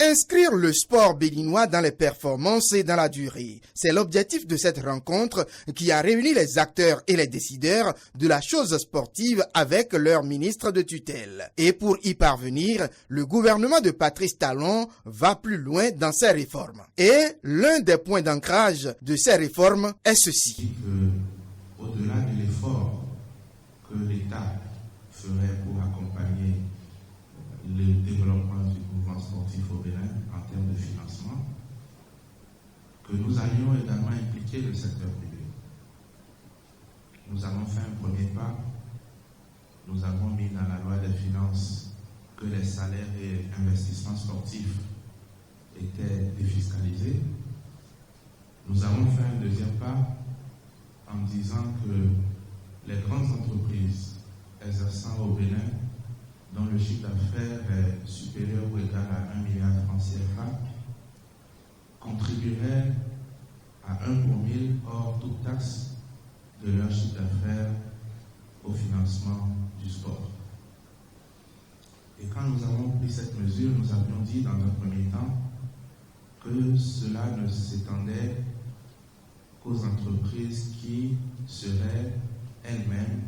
Inscrire le sport béninois dans les performances et dans la durée. C'est l'objectif de cette rencontre qui a réuni les acteurs et les décideurs de la chose sportive avec leur ministre de tutelle. Et pour y parvenir, le gouvernement de Patrice Talon va plus loin dans ses réformes. Et l'un des points d'ancrage de ces réformes est ceci. Au-delà de l'effort que l'État ferait pour accompagner le développement du mouvement sportif au Bénin en termes de financement, que nous allions également impliquer le secteur privé. Nous avons fait un premier pas. Nous avons mis dans la loi des finances que les salaires et investissements sportifs étaient défiscalisés. Nous avons fait un deuxième pas en disant que les grandes entreprises exerçant au Bénin, dont le chiffre d'affaires est supérieur ou égal à 1 milliard de francs CFA, contribueraient à 1 pour 1000 hors toute taxe de leur chiffre d'affaires au financement du sport. Et quand nous avons pris cette mesure, nous avions dit dans un premier temps que cela ne s'étendait qu'aux entreprises qui seraient elles-mêmes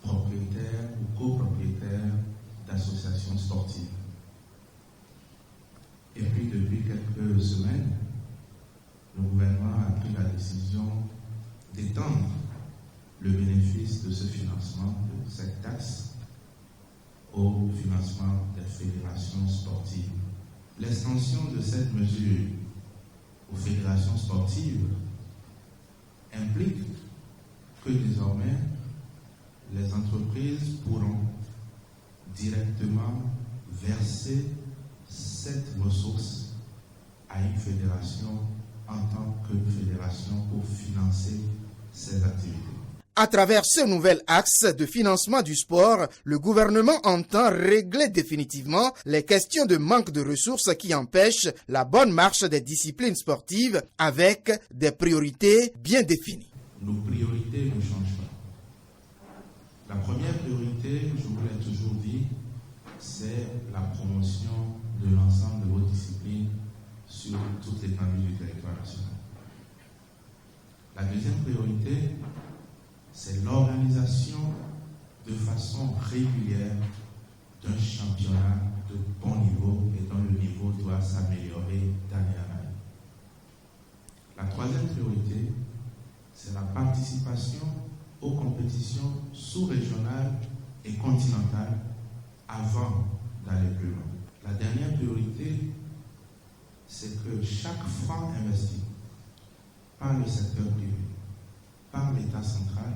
propriétaires ou copropriétaires d'associations sportives. Et puis depuis quelques semaines, le gouvernement a pris la décision d'étendre le bénéfice de ce financement, de cette taxe, au financement des fédérations sportives. L'extension de cette mesure aux fédérations sportives implique que désormais, les entreprises pourront directement verser cette ressource à une fédération en tant que fédération pour financer ses activités. À travers ce nouvel axe de financement du sport, le gouvernement entend régler définitivement les questions de manque de ressources qui empêchent la bonne marche des disciplines sportives avec des priorités bien définies. Nos priorités ne changent pas. La première priorité, je vous l'ai toujours dit, c'est la promotion de l'ensemble de vos disciplines sur toute l'étendue du territoire national. La deuxième priorité, c'est l'organisation de façon régulière d'un championnat de bon niveau et dont le niveau doit s'améliorer d'année en année. La troisième priorité, c'est la participation aux compétitions sous-régionales et continentales avant d'aller plus loin. La dernière priorité, c'est que chaque franc investi par le secteur privé, par l'État central,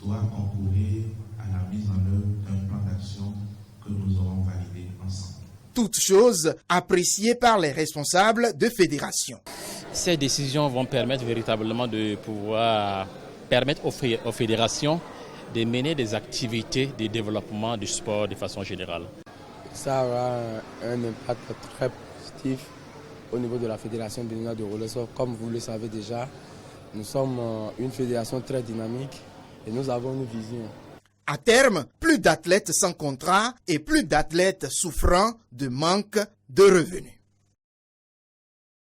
doit concourir à la mise en œuvre d'un plan d'action que nous aurons validé ensemble. Toutes choses appréciées par les responsables de fédérations. Ces décisions vont permettre véritablement de pouvoir permettre aux fédérations de mener des activités de développement du sport de façon générale. Ça aura un impact très positif au niveau de la Fédération béninoise de roller sport. Comme vous le savez déjà, nous sommes une fédération très dynamique et nous avons une vision. À terme, plus d'athlètes sans contrat et plus d'athlètes souffrant de manque de revenus.